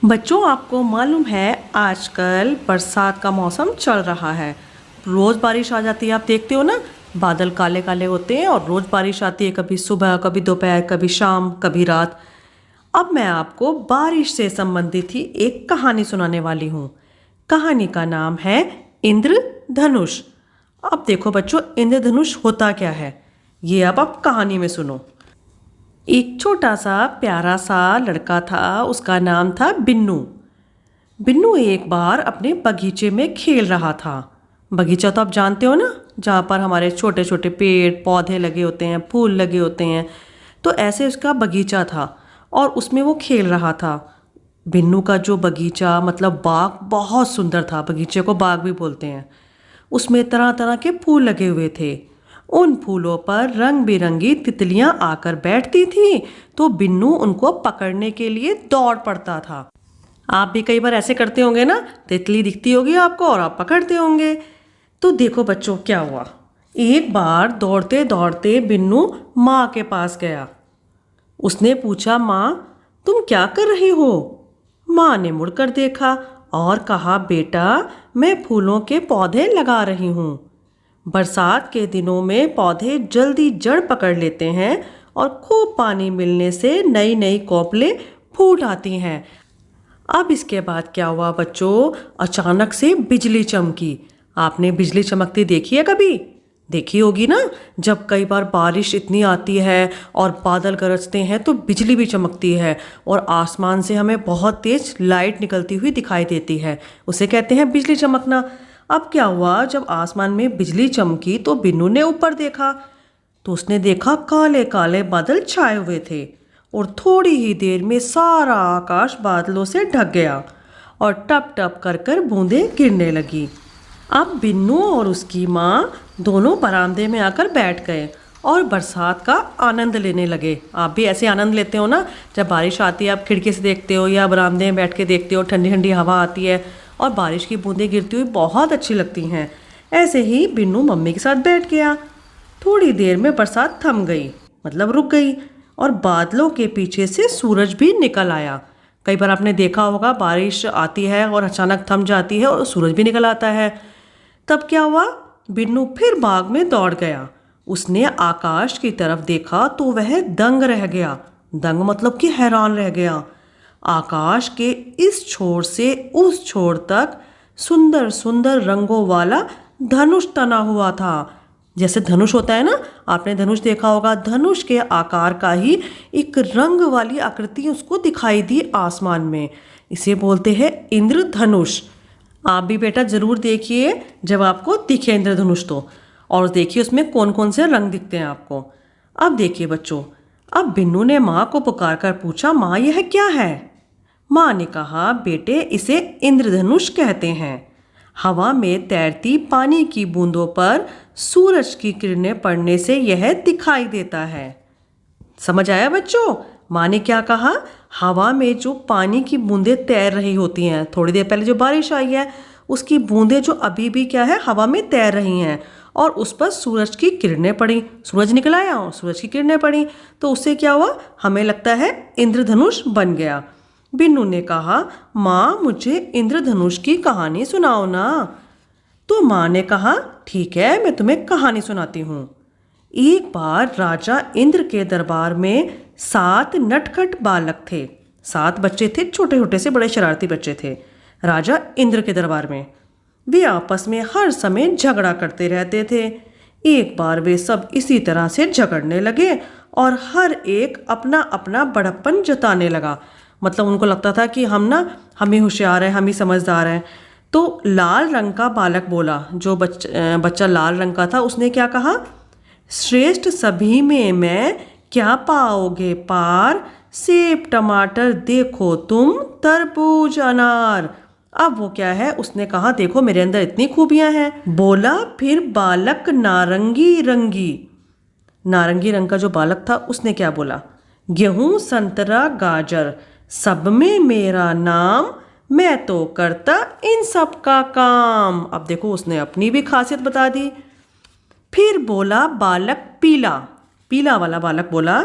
बच्चों, आपको मालूम है आजकल बरसात का मौसम चल रहा है। रोज़ बारिश आ जाती है, आप देखते हो ना। बादल काले काले होते हैं और रोज़ बारिश आती है, कभी सुबह, कभी दोपहर, कभी शाम, कभी रात। अब मैं आपको बारिश से संबंधित ही एक कहानी सुनाने वाली हूँ। कहानी का नाम है इंद्रधनुष। अब देखो बच्चों, इंद्रधनुष होता क्या है, ये अब आप कहानी में सुनो। एक छोटा सा प्यारा सा लड़का था, उसका नाम था बिन्नू। बिन्नू एक बार अपने बगीचे में खेल रहा था। बगीचा तो आप जानते हो ना, जहाँ पर हमारे छोटे छोटे पेड़ पौधे लगे होते हैं, फूल लगे होते हैं। तो ऐसे उसका बगीचा था और उसमें वो खेल रहा था। बिन्नू का जो बगीचा मतलब बाग बहुत सुंदर था, बगीचे को बाग भी बोलते हैं। उसमें तरह तरह के फूल लगे हुए थे। उन फूलों पर रंग बिरंगी तितलियां आकर बैठती थी, तो बिन्नू उनको पकड़ने के लिए दौड़ पड़ता था। आप भी कई बार ऐसे करते होंगे ना, तितली दिखती होगी आपको और आप पकड़ते होंगे। तो देखो बच्चों, क्या हुआ। एक बार दौड़ते दौड़ते बिन्नू माँ के पास गया। उसने पूछा, माँ तुम क्या कर रही हो? माँ ने मुड़कर देखा और कहा, बेटा मैं फूलों के पौधे लगा रही हूँ। बरसात के दिनों में पौधे जल्दी जड़ पकड़ लेते हैं और खूब पानी मिलने से नई नई कोपलें फूट आती हैं। अब इसके बाद क्या हुआ बच्चों, अचानक से बिजली चमकी। आपने बिजली चमकती देखी है कभी? देखी होगी ना। जब कई बार बारिश इतनी आती है और बादल गरजते हैं तो बिजली भी चमकती है और आसमान से हमें बहुत तेज लाइट निकलती हुई दिखाई देती है। उसे कहते हैं बिजली चमकना। अब क्या हुआ, जब आसमान में बिजली चमकी तो बिन्नू ने ऊपर देखा तो उसने देखा काले काले बादल छाए हुए थे और थोड़ी ही देर में सारा आकाश बादलों से ढक गया और टप टप कर कर बूंदें गिरने लगी। अब बिन्नू और उसकी माँ दोनों बरामदे में आकर बैठ गए और बरसात का आनंद लेने लगे। आप भी ऐसे आनंद लेते हो ना, जब बारिश आती है आप खिड़की से देखते हो या बरामदे में बैठ के देखते हो, ठंडी ठंडी हवा आती है और बारिश की बूंदें गिरती हुई बहुत अच्छी लगती हैं। ऐसे ही बिन्नू मम्मी के साथ बैठ गया। थोड़ी देर में बरसात थम गई, मतलब रुक गई, और बादलों के पीछे से सूरज भी निकल आया। कई बार आपने देखा होगा, बारिश आती है और अचानक थम जाती है और सूरज भी निकल आता है। तब क्या हुआ, बिन्नू फिर बाग में दौड़ गया। उसने आकाश की तरफ देखा तो वह दंग रह गया। दंग मतलब कि हैरान रह गया। आकाश के इस छोर से उस छोर तक सुंदर सुंदर रंगों वाला धनुष तना हुआ था। जैसे धनुष होता है ना, आपने धनुष देखा होगा, धनुष के आकार का ही एक रंग वाली आकृति उसको दिखाई दी आसमान में। इसे बोलते हैं इंद्रधनुष। आप भी बेटा जरूर देखिए जब आपको दिखे इंद्रधनुष तो, और देखिए उसमें कौन कौन से रंग दिखते हैं आपको। अब देखिए बच्चों, अब बिन्नू ने माँ को पुकार कर पूछा, माँ यह क्या है? माँ ने कहा, बेटे इसे इंद्रधनुष कहते हैं। हवा में तैरती पानी की बूंदों पर सूरज की किरणें पड़ने से यह दिखाई देता है। समझ आया बच्चों? माँ ने क्या कहा, हवा में जो पानी की बूंदें तैर रही होती हैं, थोड़ी देर पहले जो बारिश आई है उसकी बूंदें जो अभी भी क्या है, हवा में तैर रही हैं और उस पर सूरज की किरणें पड़ी, सूरज निकल आया और सूरज की किरणें पड़ी, तो उससे क्या हुआ, हमें लगता है इंद्रधनुष बन गया। बिन्नू ने कहा, माँ मुझे इंद्रधनुष की कहानी सुनाओ ना। तो माँ ने कहा, ठीक है मैं तुम्हें कहानी सुनाती हूँ। एक बार राजा इंद्र के दरबार में 7 नटखट बालक थे। 7 बच्चे थे, छोटे छोटे से बड़े शरारती बच्चे थे राजा इंद्र के दरबार में। वे आपस में हर समय झगड़ा करते रहते थे। एक बार वे सब इसी तरह से झगड़ने लगे और हर एक अपना अपना बड़प्पन जताने लगा। मतलब उनको लगता था कि हम ही होशियार हैं, हम ही समझदार हैं। तो लाल रंग का बालक बोला, जो बच्चा लाल रंग का था, उसने क्या कहा, श्रेष्ठ सभी में मैं क्या पाओगे पार, सेब टमाटर देखो तुम तरबूज अनार। अब वो क्या है, उसने कहा देखो मेरे अंदर इतनी खूबियां हैं। बोला फिर बालक नारंगी रंगी। नारंगी रंग का जो बालक था उसने क्या बोला, गेहूं संतरा गाजर सब में मेरा नाम, मैं तो करता इन सब का काम। अब देखो उसने अपनी भी खासियत बता दी। फिर बोला बालक पीला, पीला वाला बालक बोला,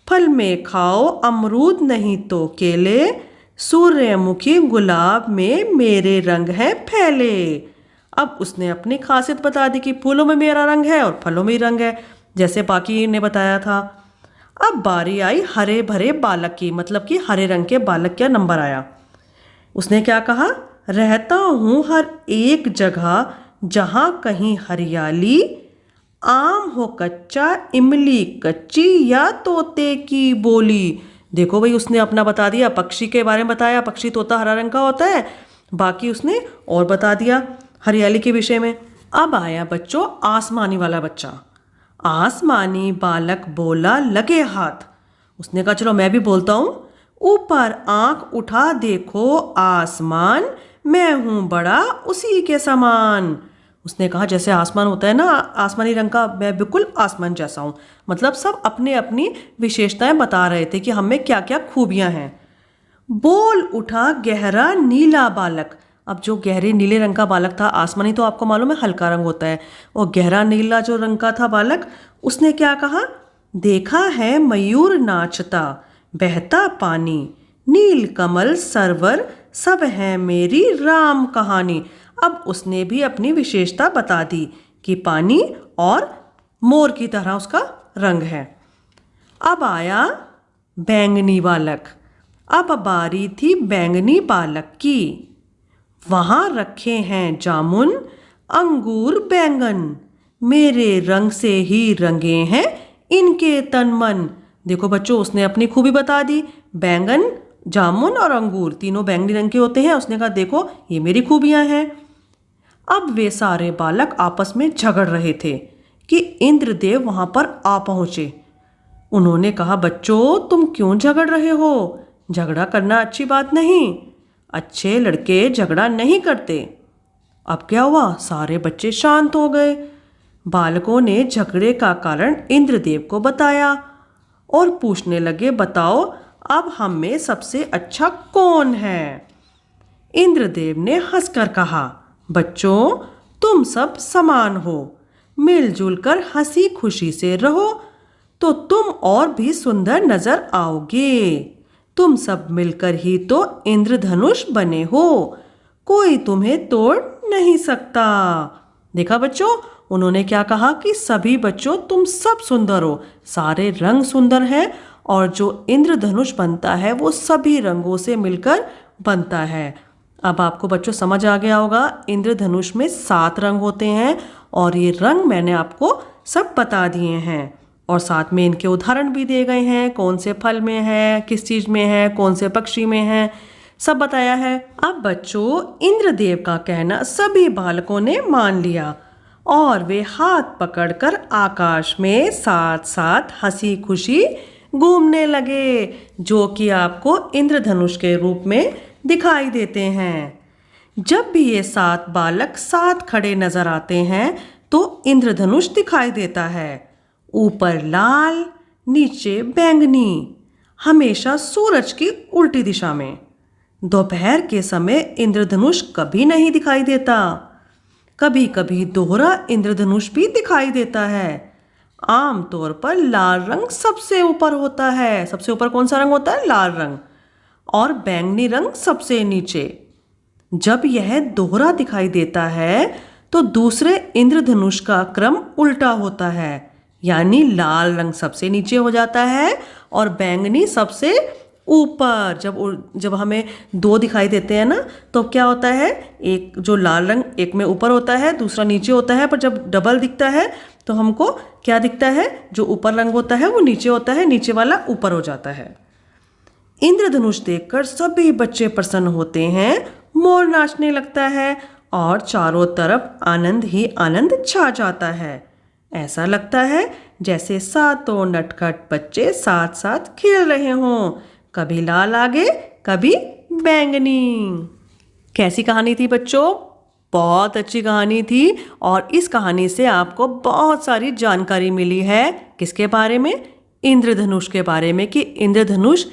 फल में खाओ अमरूद नहीं तो केले, सूर्यमुखी गुलाब में मेरे रंग हैं फैले। अब उसने अपनी खासियत बता दी कि फूलों में मेरा रंग है और फलों में ही रंग है, जैसे बाकी ने बताया था। अब बारी आई हरे भरे बालक की, मतलब कि हरे रंग के बालक का नंबर आया। उसने क्या कहा, रहता हूँ हर एक जगह जहाँ कहीं हरियाली, आम हो कच्चा, इमली कच्ची या तोते की बोली। देखो भाई, उसने अपना बता दिया, पक्षी के बारे में बताया, पक्षी तोता हरा रंग का होता है, बाकी उसने और बता दिया हरियाली के विषय में। अब आया बच्चों आसमानी वाला बच्चा। आसमानी बालक बोला लगे हाथ। उसने कहा चलो मैं भी बोलता हूँ, ऊपर आंख उठा देखो आसमान, मैं हूँ बड़ा उसी के समान। उसने कहा जैसे आसमान होता है ना आसमानी रंग का, मैं बिल्कुल आसमान जैसा हूँ। मतलब सब अपने अपनी विशेषताएं बता रहे थे कि हम में क्या क्या खूबियाँ हैं। बोल उठा गहरा नीला बालक। अब जो गहरे नीले रंग का बालक था, आसमानी तो आपको मालूम है हल्का रंग होता है, और गहरा नीला जो रंग का था बालक, उसने क्या कहा, देखा है मयूर नाचता, बहता पानी, नील कमल सरवर, सब है मेरी राम कहानी। अब उसने भी अपनी विशेषता बता दी कि पानी और मोर की तरह उसका रंग है। अब आया बैंगनी बालक। अब बारी थी बैंगनी बालक की। वहाँ रखे हैं जामुन, अंगूर, बैंगन, मेरे रंग से ही रंगे हैं इनके तन मन। देखो बच्चों, उसने अपनी खूबी बता दी, बैंगन, जामुन और अंगूर तीनों बैंगनी रंग के होते हैं। उसने कहा देखो ये मेरी खूबियाँ हैं। अब वे सारे बालक आपस में झगड़ रहे थे कि इंद्रदेव वहाँ पर आ पहुँचे। उन्होंने कहा बच्चों तुम क्यों झगड़ रहे हो, झगड़ा करना अच्छी बात नहीं, अच्छे लड़के झगड़ा नहीं करते। अब क्या हुआ, सारे बच्चे शांत हो गए। बालकों ने झगड़े का कारण इंद्रदेव को बताया और पूछने लगे बताओ अब हम में सबसे अच्छा कौन है। इंद्रदेव ने हंसकर कहा बच्चों तुम सब समान हो, मिलजुल कर हंसी खुशी से रहो तो तुम और भी सुंदर नजर आओगे। तुम सब मिलकर ही तो इंद्रधनुष बने हो, कोई तुम्हें तोड़ नहीं सकता। देखा बच्चों, उन्होंने क्या कहा कि सभी बच्चों तुम सब सुंदर हो, सारे रंग सुंदर हैं और जो इंद्रधनुष बनता है वो सभी रंगों से मिलकर बनता है। अब आपको बच्चों समझ आ गया होगा, इंद्रधनुष में 7 रंग होते हैं और ये रंग मैंने आपको सब बता दिए हैं और साथ में इनके उदाहरण भी दिए गए हैं, कौन से फल में है, किस चीज़ में है, कौन से पक्षी में है, सब बताया है। अब बच्चों इंद्रदेव का कहना सभी बालकों ने मान लिया और वे हाथ पकड़कर आकाश में साथ साथ हंसी खुशी घूमने लगे, जो कि आपको इंद्रधनुष के रूप में दिखाई देते हैं। जब भी ये 7 बालक साथ खड़े नजर आते हैं तो इंद्रधनुष दिखाई देता है, ऊपर लाल, नीचे बैंगनी, हमेशा सूरज की उल्टी दिशा में। दोपहर के समय इंद्रधनुष कभी नहीं दिखाई देता, कभी कभी दोहरा इंद्रधनुष भी दिखाई देता है। आमतौर पर लाल रंग सबसे ऊपर होता है। सबसे ऊपर कौन सा रंग होता है, लाल रंग, और बैंगनी रंग सबसे नीचे। जब यह दोहरा दिखाई देता है तो दूसरे इंद्रधनुष का क्रम उल्टा होता है, यानी लाल रंग सबसे नीचे हो जाता है और बैंगनी सबसे ऊपर। जब हमें 2 दिखाई देते हैं ना तो क्या होता है, एक जो लाल रंग एक में ऊपर होता है, दूसरा नीचे होता है, पर जब डबल दिखता है तो हमको क्या दिखता है, जो ऊपर रंग होता है वो नीचे होता है, नीचे वाला ऊपर हो जाता है। इंद्रधनुष देखकर सभी बच्चे प्रसन्न होते हैं, मोर नाचने लगता है और चारों तरफ आनंद ही आनंद छा जाता है। ऐसा लगता है जैसे 7 नटखट बच्चे साथ साथ खेल रहे हों, कभी लाल आगे कभी बैंगनी। कैसी कहानी थी बच्चों, बहुत अच्छी कहानी थी और इस कहानी से आपको बहुत सारी जानकारी मिली है। किसके बारे में, इंद्रधनुष के बारे में, कि इंद्रधनुष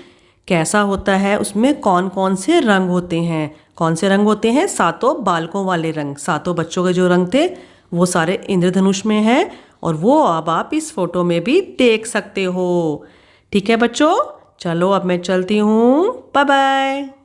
कैसा होता है, उसमें कौन कौन से रंग होते हैं। कौन से रंग होते हैं, 7 बालकों वाले रंग, 7 बच्चों के जो रंग थे वो सारे इंद्रधनुष में हैं और वो अब आप इस फोटो में भी देख सकते हो। ठीक है बच्चों, चलो अब मैं चलती हूँ, बाय बाय।